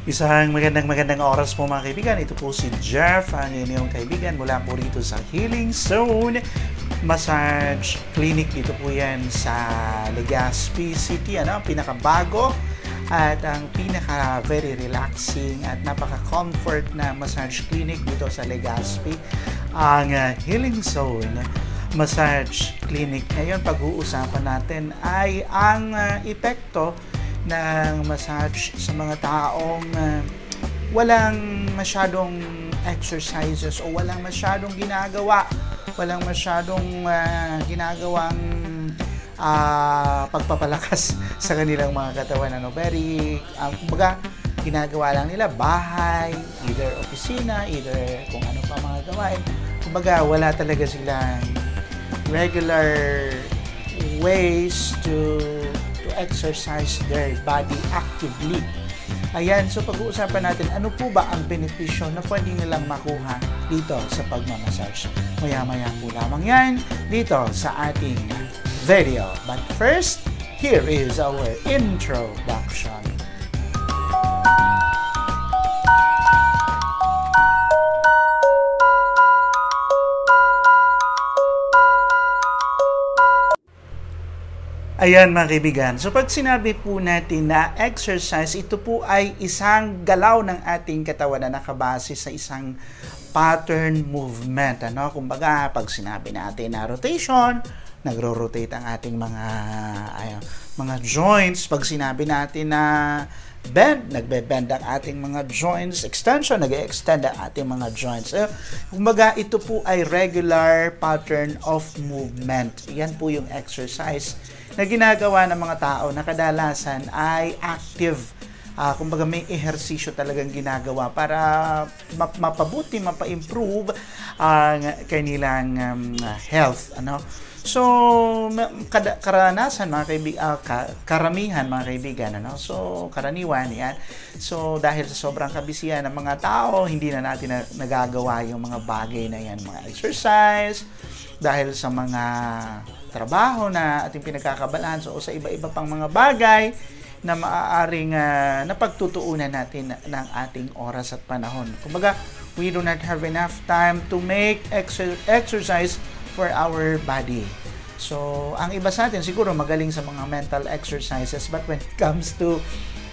Isang magandang oras po mga kaibigan. Ito po si Jeff, ang inyong kaibigan mula po rito sa Healing Zone Massage Clinic. Dito po yan sa Legazpi City, pinakabago at ang pinaka very relaxing at napaka-comfort na massage clinic dito sa Legazpi, ang Healing Zone Massage Clinic. Ngayon, pag-uusapan natin ay ang epekto ng massage sa mga taong walang masyadong exercises o walang masyadong ginagawang pagpapalakas sa kanilang mga katawan. Kumbaga, ginagawa lang nila bahay, either opisina, either kung ano pa mga gawain. Kumbaga, wala talaga silang regular ways to exercise their body actively. Ayan, so pag-uusapan natin, ano po ba ang benepisyo na pwede nilang makuha dito sa pagmamassage. Maya-maya po lamang yan dito sa ating video. But first, here is our introduction. Ayan mga kaibigan, so pag sinabi po natin na exercise, ito po ay isang galaw ng ating katawan na nakabase sa isang pattern movement. Kumbaga, pag sinabi natin na rotation, nagro-rotate ang ating mga joints. Pag sinabi natin na bend, nagbe-bend ang ating mga joints. Extension, nag-extend ang ating mga joints. Kumbaga, ito po ay regular pattern of movement. Yan po yung exercise na ginagawa ng mga tao na kadalasan ay active. Kumbaga may ehersisyo talagang ginagawa para mapabuti, mapa-improve ang kanilang health. So, karanasan mga kaibigan, karamihan mga kaibigan, so karaniwan yan. So, dahil sa sobrang kabisihan ng mga tao, hindi na natin nagagawa yung mga bagay na yan, mga exercise, dahil sa mga trabaho na ating pinagkakabalaan, so sa iba-iba pang mga bagay na maaaring napagtutuunan natin ng ating oras at panahon. Kumbaga, we do not have enough time to make exercise for our body. So, ang iba sa atin siguro magaling sa mga mental exercises, but when it comes to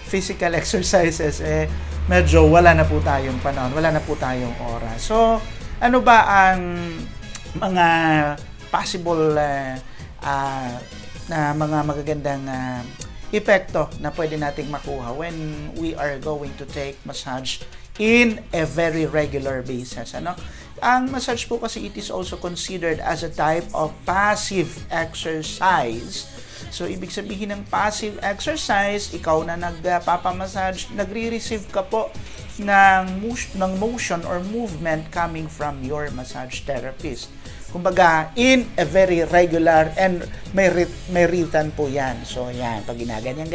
physical exercises, medyo wala na po tayong panahon, wala na po tayong oras. So, ano ba ang mga possible na mga magagandang epekto na pwede nating makuha when we are going to take massage in a very regular basis. Ang massage po kasi it is also considered as a type of passive exercise. So, ibig sabihin ng passive exercise, ikaw na nagpapamassage, nagre-receive ka po ng motion or movement coming from your massage therapist. Kumbaga, in a very regular and may rhythm po yan. So, yan. Pag ginaganyan.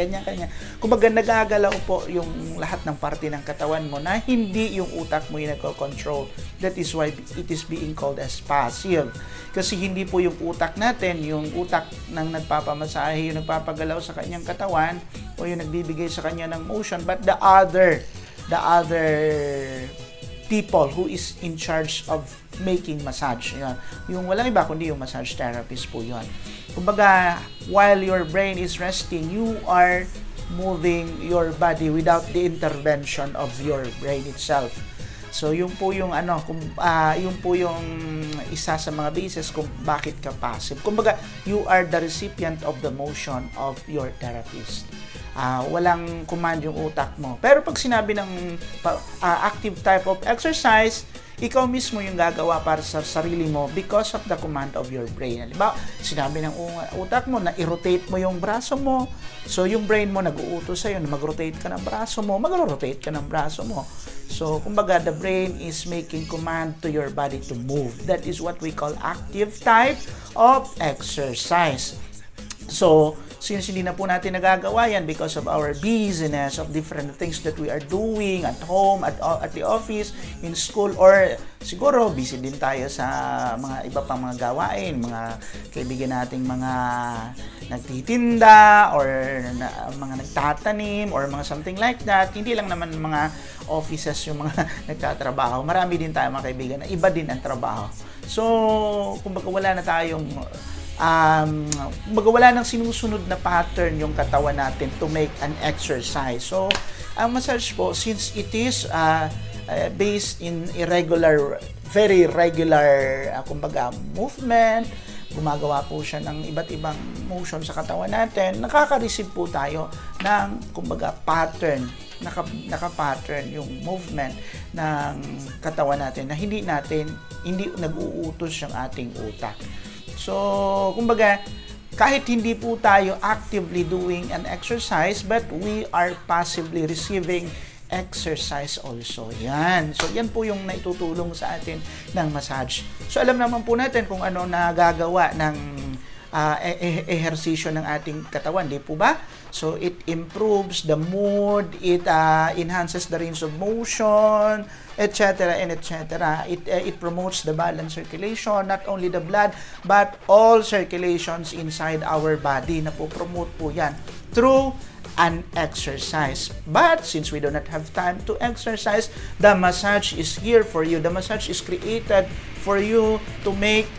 Kumbaga, nagagalaw po yung lahat ng parte ng katawan mo na hindi yung utak mo yung nagko-control. That is why it is being called as passive. Kasi hindi po yung utak natin, yung utak ng nagpapamasahe, yung nagpapagalaw sa kanyang katawan o yung nagbibigay sa kanya ng motion, but the other people who is in charge of making massage. Yan. Yung walang iba kundi yung massage therapist po yun. Kumbaga, while your brain is resting, you are moving your body without the intervention of your brain itself. So, yung po yung yung po yung isa sa mga basis kung bakit ka passive. Kumbaga, you are the recipient of the motion of your therapist. Walang command yung utak mo. Pero pag sinabi ng active type of exercise, ikaw mismo yung gagawa para sa sarili mo because of the command of your brain. Halimbawa, sinabi ng utak mo na i-rotate mo yung braso mo. So, yung brain mo nag-uutos sa'yo na mag-rotate ka ng braso mo, mag-rotate ka ng braso mo. So, kumbaga, the brain is making command to your body to move. That is what we call active type of exercise. So, since hindi na po natin nagagawa yan because of our busyness of different things that we are doing at home, at the office, in school, or siguro busy din tayo sa mga iba pang mga gawain, mga kaibigan nating mga nagtitinda or mga nagtatanim or mga something like that. Hindi lang naman mga offices yung mga nagtatrabaho. Marami din tayo mga kaibigan na iba din ang trabaho. So, kumbaga wala na tayong wala nang sinusunod na pattern yung katawan natin to make an exercise. So, ang massage po, since it is based in very regular, kumbaga, movement, gumagawa po siya ng iba't ibang motion sa katawan natin, nakaka-receive po tayo ng, kumbaga, pattern, naka-pattern yung movement ng katawan natin na hindi nag-uutos yung ating utak. So, kumbaga, kahit hindi po tayo actively doing an exercise, but we are passively receiving exercise also. Yan. So, yan po yung naitutulong sa atin ng massage. So, alam naman po natin kung ano nagagawa ng ehersisyo ng ating katawan, di po ba? So, it improves the mood, it enhances the range of motion, etc. and etc. It promotes the balanced circulation, not only the blood, but all circulations inside our body. Napopromote po yan through an exercise. But since we do not have time to exercise, the massage is here for you. The massage is created for you to make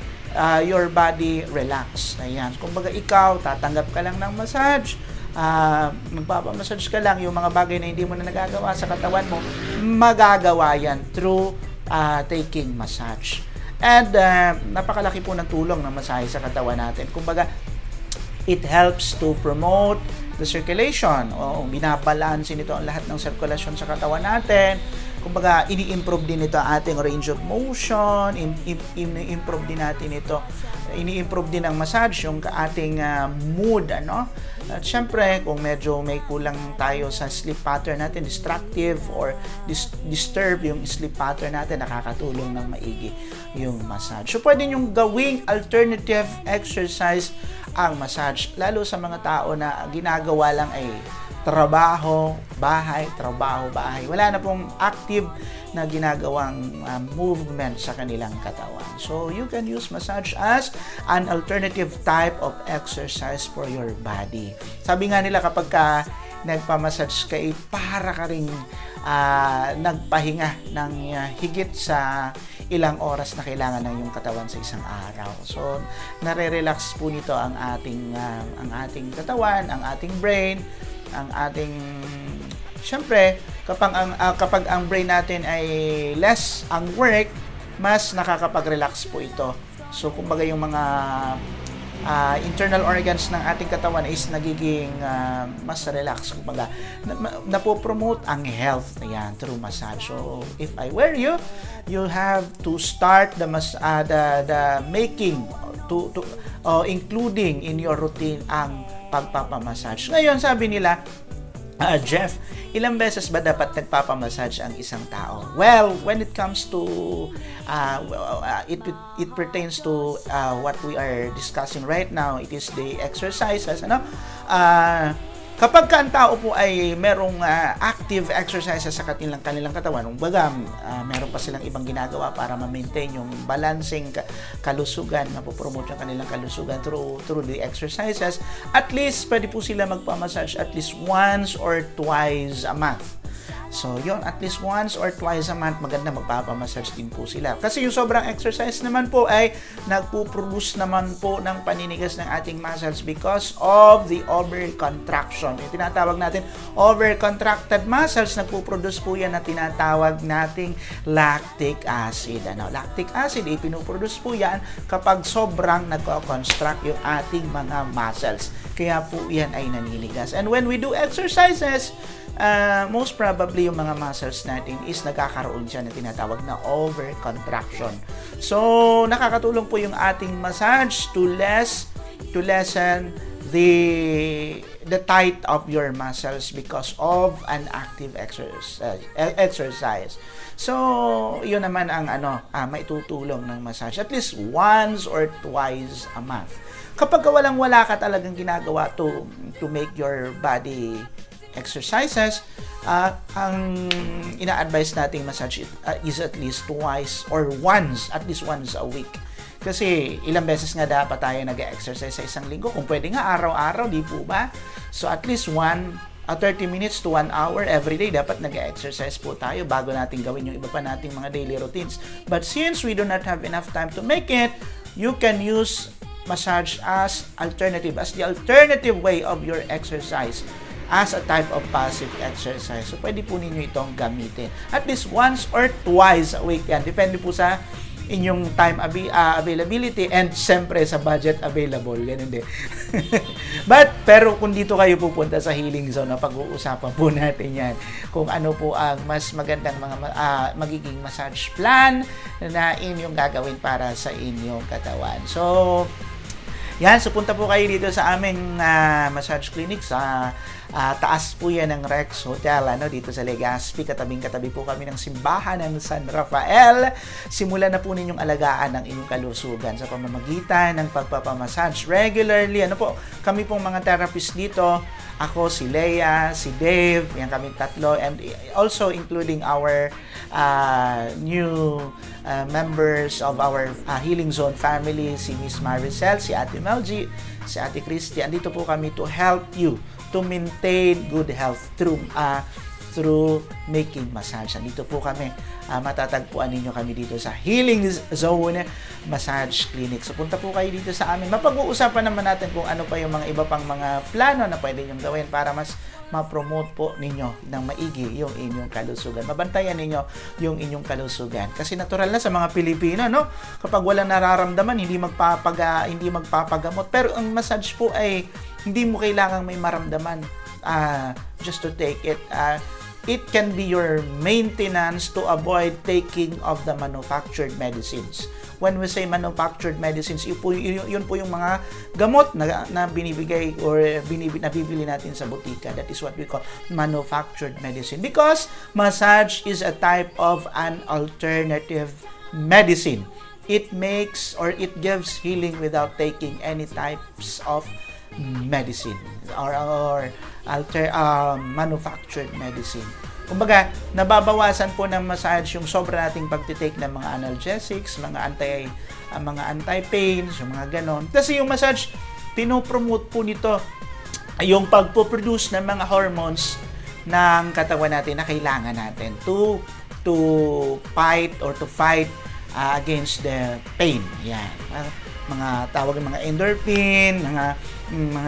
your body relax. Ayan. Kumbaga ikaw, tatanggap ka lang ng massage, magpapamassage ka lang, yung mga bagay na hindi mo na nagagawa sa katawan mo, magagawa yan through taking massage. And napakalaki po ng tulong ng massage sa katawan natin. Kumbaga, it helps to promote the circulation. Binabalansin nito ang lahat ng sirkulasyon sa katawan natin. Kumbaga, ini-improve din ito ang ating range of motion, ini-improve din natin ito, ini-improve din ang massage yung ating mood, ano? At syempre, kung medyo may kulang tayo sa sleep pattern natin, distractive or disturb yung sleep pattern natin, nakakatulong ng maigi yung massage. So, pwede yung gawing alternative exercise ang massage, lalo sa mga tao na ginagawa lang ay trabaho, bahay, trabaho, bahay. Wala na pong active na ginagawang movement sa kanilang katawan. So, you can use massage as an alternative type of exercise for your body. Sabi nga nila kapag ka nagpamassage ka, para ka ring nagpahinga ng higit sa ilang oras na kailangan ng iyong katawan sa isang araw. So, nare-relax po nito ang ating katawan, ang ating brain, ang ating, syempre, kapag ang brain natin ay less ang work, mas nakakapag-relax po ito. So, kumbaga yung mga internal organs ng ating katawan is nagiging mas relax. Kumbaga, napopromote ang health yan through massage. So, if I were you, you have to start the making, including in your routine ang pagpapamassage. Ngayon, sabi nila, Jeff, ilang beses ba dapat nagpapamassage ang isang tao? Well, when it comes to it pertains to what we are discussing right now, it is the exercises, ano? Kapag ka ang tao po ay merong active exercises sa kanilang katawan, baga meron pa silang ibang ginagawa para ma-maintain yung balancing kalusugan, mapopromote yung kanilang kalusugan through the exercises, at least pwede po sila magpamassage at least once or twice a month. So, yun, at least once or twice a month, maganda magpapamassage din po sila. Kasi yung sobrang exercise naman po ay nagpo-produce naman po ng paninigas ng ating muscles because of the overcontraction. Yung tinatawag natin overcontracted muscles, nagpo-produce po yan na tinatawag nating lactic acid. Lactic acid, pinoproduce po yan kapag sobrang nagko-construct yung ating mga muscles. Kaya po yan ay naninigas. And when we do exercises, most probably yung mga muscles natin is nagkakaroon siya na tinatawag na overcontraction. So, nakakatulong po yung ating massage to lessen the tight of your muscles because of an active exercise. So, yun naman ang maitutulong ng massage at least once or twice a month. kapag walang-wala ka talagang ginagawa to make your body exercises, ang ina-advise nating massage is at least twice or at least once a week. Kasi ilang beses nga dapat tayo nag-exercise sa isang linggo. Kung pwede nga araw-araw, di po ba? So at least 30 minutes to 1 hour every day dapat nag-exercise po tayo bago natin gawin yung iba pa nating mga daily routines. But since we do not have enough time to make it, you can use massage as the alternative way of your exercise, as a type of passive exercise. So pwede po ninyo itong gamitin. At least once or twice a week yan. Depende po sa inyong time availability and siyempre sa budget available. Yan hindi. Pero kung dito kayo pupunta sa Healing Zone, na pag-uusapan po natin yan kung ano po ang mas magandang magiging massage plan na inyong gagawin para sa inyong katawan. So, yan, so punta po kayo dito sa aming massage clinic sa taas po yan ng Rex Hotel, dito sa Legazpi. Katabing-katabi po kami ng simbahan ng San Rafael. Simulan na po ninyong alagaan ang inyong kalusugan sa pamamagitan ng pagpapamassage regularly. Kami pong mga therapist dito. Ako, si Leia, si Dave, yan kami tatlo, and also including our new members of our Healing Zone family, si Miss Maricel, si Ate Melgie, si Ate Christy. Andito po kami to help you to maintain good health through making massage. Andito po kami. Matatagpuan ninyo kami dito sa Healing Zone Massage Clinic. So punta po kayo dito sa amin. Mapag-uusapan naman natin kung ano pa yung mga iba pang mga plano na pwede nyong gawin para mas ma-promote po ninyo ng maigi yung inyong kalusugan. Mabantayan ninyo yung inyong kalusugan. Kasi natural na sa mga Pilipino, kapag walang nararamdaman, hindi magpapagamot. Pero ang massage po ay hindi mo kailangang may maramdaman just to take it. It can be your maintenance to avoid taking of the manufactured medicines. When we say manufactured medicines, yun po yung mga gamot na binibigay or nabibili natin sa butika. That is what we call manufactured medicine. Because massage is a type of an alternative medicine. It makes or it gives healing without taking any types of medicine or manufactured medicine. Kumbaga, nababawasan po ng massage yung sobra nating pagtitake ng mga analgesics, mga anti-pains, yung mga ganon. Kasi yung massage, pinopromote po nito yung pagpo-produce ng mga hormones ng katawan natin na kailangan natin to fight against the pain. Yan. Mga tawag ng mga endorphin, mga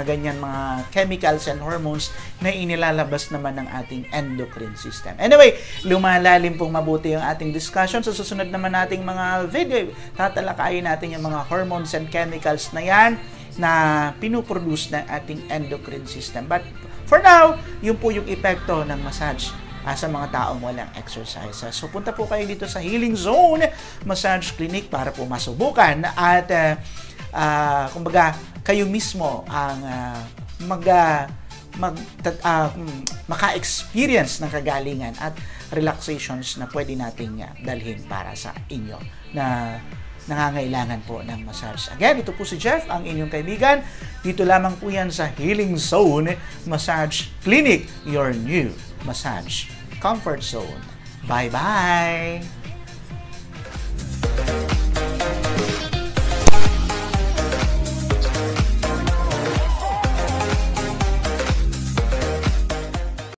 ganyan, mga chemicals and hormones na inilalabas naman ng ating endocrine system. Anyway, lumalalim pong mabuti yung ating discussion. Sa susunod naman nating mga video, tatalakayin natin yung mga hormones and chemicals na yan na pinuproduce ng ating endocrine system. But for now, yun po yung epekto ng massage sa mga taong walang exercise. So punta po kayo dito sa Healing Zone Massage Clinic para po masubukan at kumbaga kayo mismo ang maka-experience ng kagalingan at relaxations na pwede nating dalhin para sa inyo na nangangailangan po ng massage. Again, ito po si Jeff, ang inyong kaibigan. Dito lamang po yan sa Healing Zone Massage Clinic, your new massage comfort zone. Bye-bye!